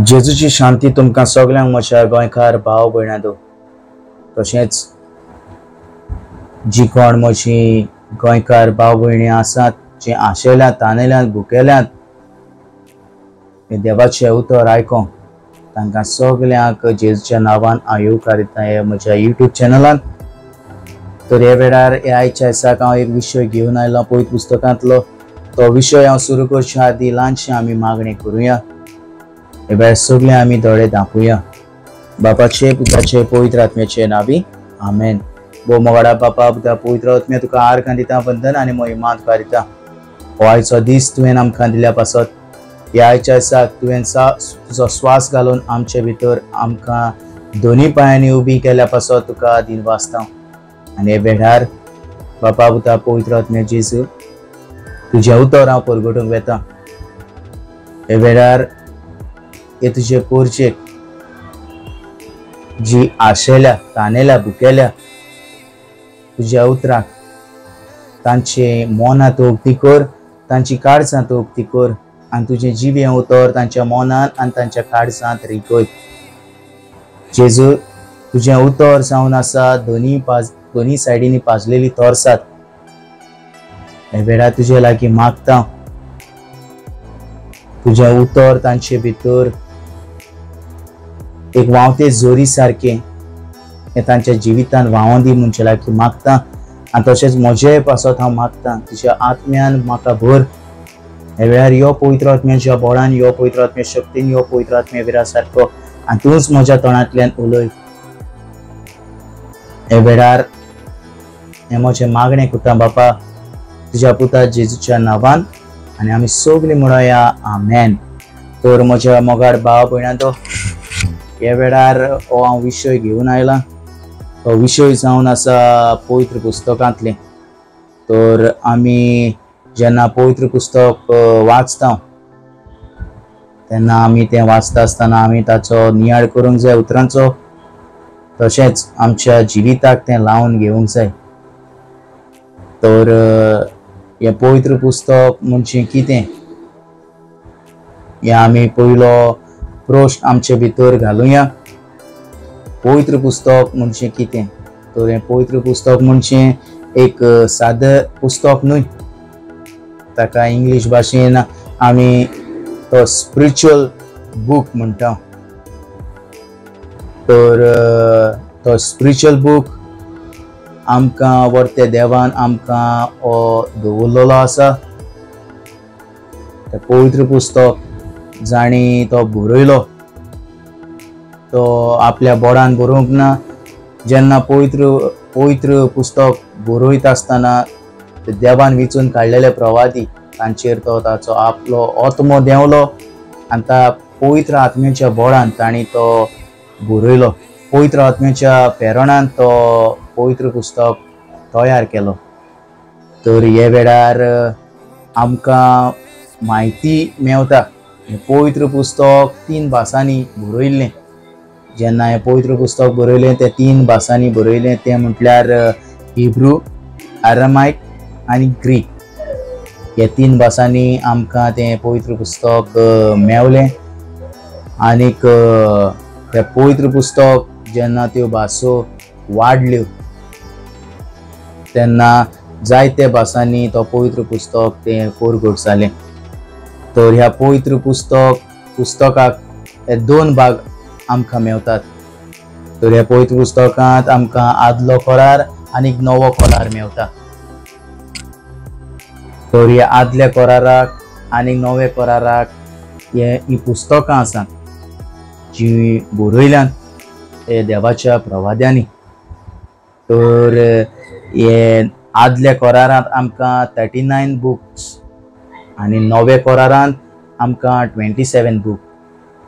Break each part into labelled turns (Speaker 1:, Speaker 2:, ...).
Speaker 1: जेजूची शांती तुमकां सगळ्यांक म्हज्या गोंयकार भाव भयणांनो, तशेंच जी कोण म्हजी गोंयकार भाव भयणी आसात, जे आशेल्यात ताणेल्यात भुकेल्यात हे देवाचें उतर आयकोंक, तांकां सगळ्यांक जेजूच्या नांवान हांव येवकारीता हे म्हज्या यूट्यूब चॅनलान. तर हे वेळार आयच्या दिसाक हांव एक विशय घेवन आयला पवित्र पुस्तकांतलो. तो विशय हांव सुरू करच्या आदीं ल्हानशें आमी मागणी करुया. हे वेळ सगळे आमी दोळे धांपूया. बापाचे, पुताचे, पवित्र आत्म्याचे नांवी आमेन. भोव मोगाडा बापा, पुता, पवित्र आत्म्या, तुका आर्गां दिता, वंदन आनी महिमा तुका दिता. हो आयचो दीस तुवें आमकां दिल्या पासत. ह्या आयच्या दिसाक तुवें तुजो स्वास घालून आमचे भितर आमकां दोनी पांयांनी उबी केल्या पासत तुका दिनवासता. आनी हे वेळार बापा, पुता, पवित्र आत्म्या जेजू, तुजें उतर हांव परगटूंक वेता. हे वेळार हे तुजे पोरचेक जी आशेल्या ताणेल्या भुकेल्या तुज्या उतराक तांचे मोना तूं उक्ती कर, तांची काळजां तूं उक्ती कर आनी तुजें जिवें उतर तांच्या मोनान आनी तांच्या काळजांत रिकय. जेजू, तुजें उतर जावन आसा दोनी सायडींनी पाजलेली तोरसात. हे वेळार तुजे लागीं मागता, तुजें उतर तांचे भितर एक व्हांवते जोरी सारकें हें तांच्या जिवितांत व्हांवोन दी म्हणचे लागीं मागता. आनी तशेंच म्हजेय पासत हांव मागता, तुज्या आत्म्यान म्हाका भर. हे वेळार यो पवित्र आत्म्याच्या बोडान, यो पवित्र आत्म्या शक्तीन, यो पवित्र आत्म्या विरा सारको आनी तूंच म्हज्या तोंडांतल्यान उलय. हे वेळार हें म्हजें मागणें करता बापा, तुज्या पुता जेजूच्या नांवान, आनी आमी सगळीं म्हणया आमेन. तर म्हज्या मोगार भाव भयणांनो, हे वेळार हो हांव विशय घेवन आयला. तो विशय जावन आसा पवित्र पुस्तकांतलें. तर आमी जेन्ना पवित्र पुस्तक वाचता तेन्ना आमी तें वाचता आसतना आमी ताचो नियाळ करूंक जाय उतरांचो. तशेंच आमच्या जिविताक तें लावन घेवंक जाय. तर हें पवित्र पुस्तक म्हणजे कितें हें आमी पयलो प्रश्न आमचे भितर घालुया. पवित्र पुस्तक म्हणजे कितें? तर हें पवित्र पुस्तक म्हणजे एक सादें पुस्तक न्हय. ताका इंग्लीश भाशेन आमी तो स्पिरिच्युअल बूक म्हणटा. तर तो स्पिरिच्युअल बूक आमकां वर्ते देवान आमकां हो दवरलेलो आसा. तें पवित्र पुस्तक जाणी तो बरयलो तो आपल्या बोडान बरोवंक ना. जेन्ना पवित्र पुस्तक बरयता आसतना देवान विचून काडलेले प्रवादी तांचेर तो ताचो आपलो आत्मो देंवलो आनी त्या पवित्र आत्म्याच्या बोडान तांणी तो बरयलो. पवित्र आत्म्याच्या प्रेरणान तो पवित्र पुस्तक तयार केलो. तर हे वेळार आमकां म्हायती मेवता. हें पवित्र पुस्तक 3 भासांनी बरयल्लें. जेन्ना हें पवित्र पुस्तक बरयलें तें 3 भासांनी बरयलें. तें म्हटल्यार हिब्रू, आरामायक आनी ग्रीक. हे 3 भासांनी आमकां तें पवित्र पुस्तक मेवलें. आनीक तें पवित्र पुस्तक जेन्ना त्यो भासो वाडल्यो तेन्ना जायत्या भासांनी तो पवित्र पुस्तक तें परगट जालें. तर ह्या पवित्र पुस्तकाक हे 2 भाग आमकां मेवतात. तर ह्या पवित्र पुस्तकांत आमकां आदलो करार आनी नवो करार मेवता. तर ह्या आदल्या कराराक आनी नव्या कराराक ही पुस्तकां आसात जी बरयल्यात हे देवाच्या प्रवाद्यांनी. तर हे आदल्या करारांत आमकां 39 बुक्स आनी नव्या करारांत आमकां 27 बूक.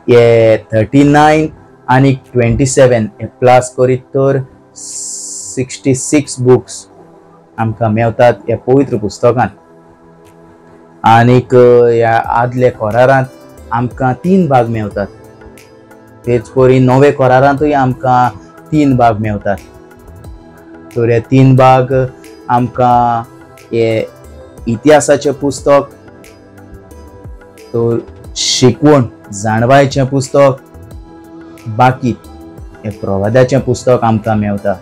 Speaker 1: हे 39 आनी 27 हे प्लस करीत तर 66 बुक्स आमकां मेवतात ह्या पवित्र पुस्तकांत. आनीक ह्या आदल्या करारांत आमकां 3 भाग मेवतात. तेच परी नव्या करारांतूय आमकां 3 भाग मेवतात. तर हे 3 भाग आमकां हे इतिहासाचें पुस्तक, तर शिकवण जाणवायचें पुस्तक, बाकी हे प्रवाद्याचें पुस्तक आमकां मेवता.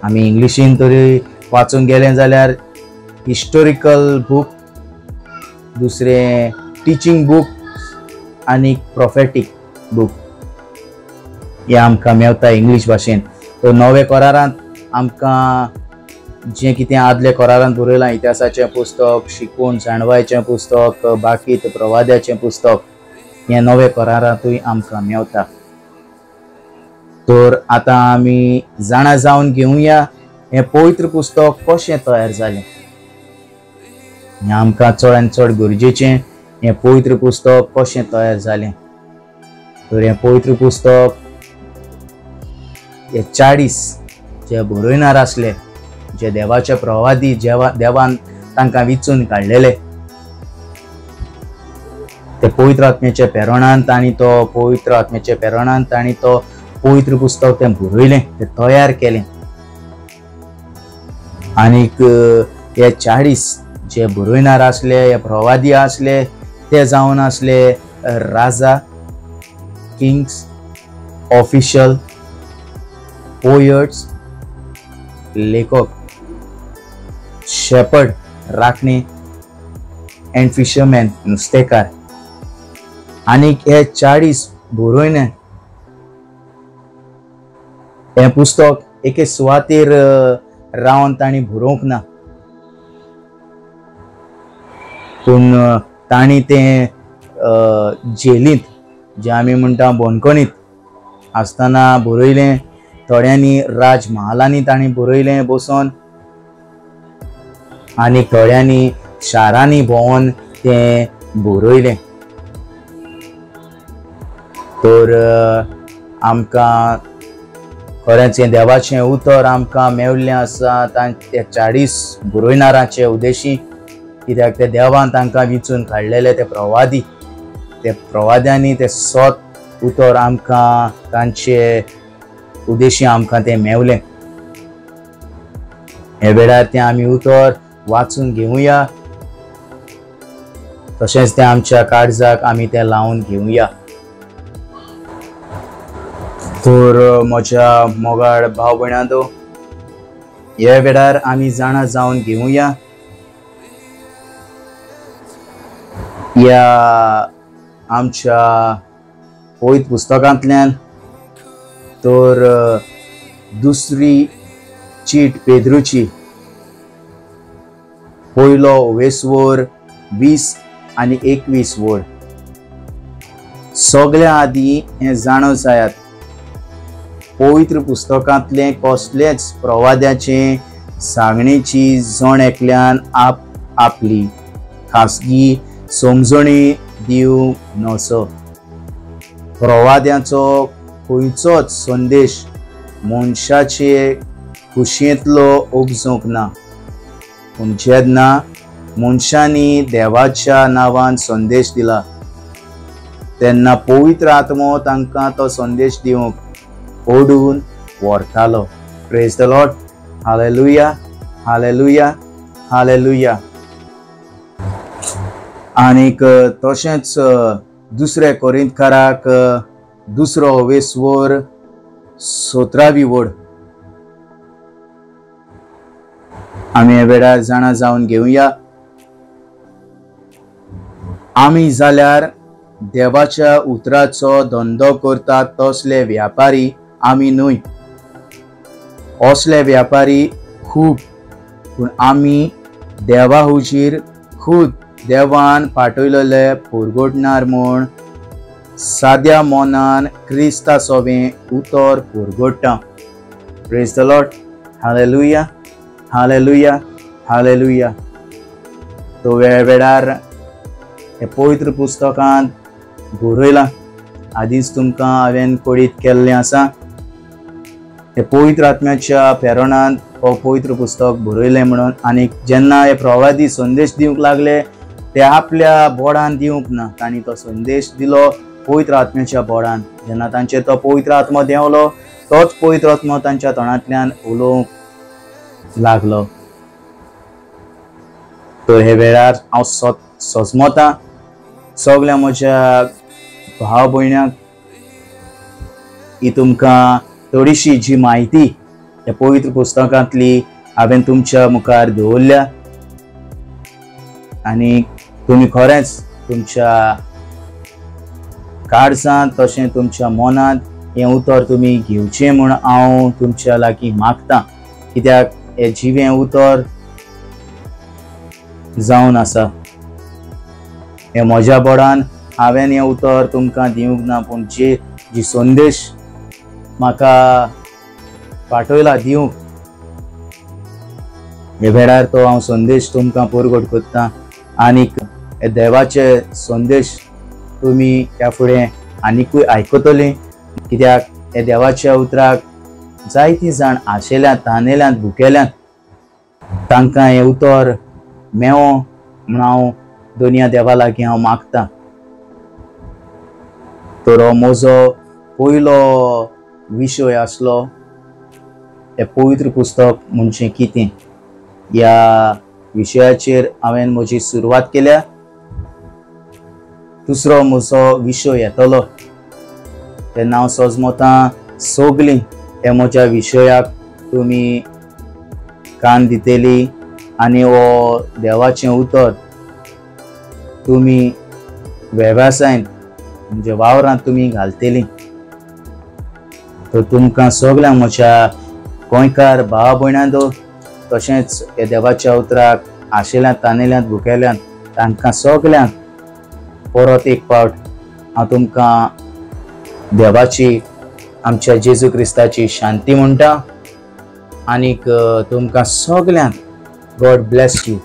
Speaker 1: आमी इंग्लिशीन तरी वाचूंक गेले जाल्यार हिस्टोरिकल बुक, दुसरें टिचींग बुक आनी प्रोफेटीक बुक हे आमकां मेवता इंग्लीश भाशेन. तो नवे करारांत आमकां जें कितें आदले करारांत बरयलां, इतिहासाचें पुस्तक, शिकवण जाणवायचें पुस्तक, बाकीत प्रवाद्याचें पुस्तक हें नवे करारांतूय आमकां मेवता. तर आतां आमी जाणा जावन घेवया हें पवित्र पुस्तक कशें तयार जालें. हें आमकां चडांत चड गरजेचें. हें पवित्र पुस्तक कशें तयार जालें. तर हें पवित्र पुस्तक हे 40 जे बरयणार आसले, जे देवाचे प्रवादी, देवान तांकां विचून काडलेले, ते पवित्र आत्म्याच्या प्रेरणान तांणी तो पवित्र पुस्तक तें बरयलें, तें तयार केलें. आनीक हे 40 जे बरयणार आसले, हे प्रवादी आसले, ते जावन आसले राजा, किंग्स, ऑफिशियल, पोयट्स, लेखक, शेपर्ड, राखणे, एंड फिशरमॅन, नुस्तेकार. आनीक हे 40 बरोवन हें पुस्तक एके सुवातेर रावन तांणी बरोवंक ना, पूण तांणी तें जेलींत, जे आमी म्हणटा बोनकोनींत आसतना बरयलें. थोड्यांनी राजमहालांनी तांणी बरयलें बसोन, आनी थोड्यांनी शारांनी भोंवून तें बरयलें. तर आमकां खरेंच हें देवाचें उतर आमकां मेवल्लें आसा त्या 40 बरयणारांचे उद्देशी. कित्याक ते देवान तांकां विचून काडलेले ते प्रवादी, ते प्रवाद्यांनी ते सोत उतर आमकां तांचे उद्देशी आमकां तें मेवलें. हे वेळार तें आमी उतर वाचून घेवया, तशेंच तें आमच्या काळजाक आमी तें लावन घेवया. तर म्हज्या मोगाळ भाव भयणांनो, ह्या वेळार आमी जाणा जावन घेवया ह्या आमच्या पवित्र पुस्तकांतल्यान. तर दुसरी चीट पेद्रूची पयलो 20 आनी 21 वड. सगळ्या आदी हें जाणव जायात, पवित्र पुस्तकांतले कसलेच प्रवाद्याचे सांगणेची जण एकल्यान आपली खासगी समजणी दिवंक नसो. प्रवाद्याचो खंयचोच संदेश मनशाचे खुशयेंतलो उपजूंक ना, पूण जेन्ना मनशांनी देवाच्या नांवान संदेश दिला, तेन्ना पवित्र आत्मो तांकां तो संदेश दिवंक ओडून व्हरतालो. Praise the Lord. Hallelujah, hallelujah, hallelujah. आनीक तशेंच दुसरे कोरिंथकाराक 2 17 वड आमी ह्या वेळार जाणा जावन घेवया. आमी जाल्यार देवाच्या उतराचो धंदो करतात तसले व्यापारी आमी न्हय. असले व्यापारी खूब, पूण आमी देवा हुजीर खूद देवान पाठयलेले पुरगोडणार म्हूण साद्या मोनान क्रिस्ता सोबें उतर पुरगोडटा. Praise the Lord. Hallelujah, hallelujah, hallelujah. तो वेळार हे पवित्र पुस्तकांत बरयलां, आदींच तुमकां हांवें कोडीत केल्लें आसा. हे पवित्र आत्म्याच्या प्रेरणान हो पवित्र पुस्तक बरयलें म्हणून. आनी जेन्ना हे प्रवादी संदेश दिवंक लागले, ते आपल्या बोडान दिवंक ना, तांणी तो संदेश दिलो पवित्र आत्म्याच्या बोडान. जेन्ना तांचेर तो पवित्र आत्मो देंवलो, तोच पवित्र आत्मो तांच्या तोंडांतल्यान उलोवंक लागलो. तर हे वेळार हांव सजमतां सगळ्या म्हज्या भाव भयणांक ही तुमकां थोडीशी जी म्हायती ह्या पवित्र पुस्तकांतली हांवें तुमच्या मुखार दवरल्या आनी तुमी खरेंच तुमच्या काळजांत तशें तुमच्या मनांत हें उतर तुमी घेवचें म्हूण हांव तुमच्या लागीं मागतां, कित्याक हें जिवें उतर जावन आसा. हे म्हज्या बळान हांवें हें उतर तुमकां दिवंक ना, पूण जी संदेश म्हाका पाठयला दिवंक, हे वेळार तो हांव संदेश तुमकां परगट करतां. आनीक हे देवाचे संदेश तुमी ह्या फुडें आनीकूय आयकतलीं, कित्याक हे देवाच्या उतराक जायतीं जाण आशेल्यांत, तानेल्यांत, भुकेल्यांत, तांकां हें उतर मेळो म्हूण हांव दोनया देवा लागीं हांव मागतां. तर हो म्हजो पयलो विशय आसलो, हें पवित्र पुस्तक म्हणजे कितें ह्या विशयाचेर हांवें म्हजी सुरवात केल्या. दुसरो म्हजो विशय येतलो तेन्ना हांव सजमतां सगलीं हे म्हज्या विशयाक तुमी कान दितेली आनी हो देवाचें उतर तुमी वेवसायान म्हणजे वावरांत तुमी घालतलीं. तर तुमकां सगळ्यांक म्हज्या गोंयकार भाव भयणांदो, तशेंच हे देवाच्या उतराक आशेल्यांत, तानेल्यांत, भुकेल्यांत, तांकां सगळ्यांक परत एक फावट हांव तुमकां देवाची, आमच्या जेजू क्रिस्ताची शांती म्हणटा. आनीक तुमकां सगळ्यांक गॉड ब्लेस यू.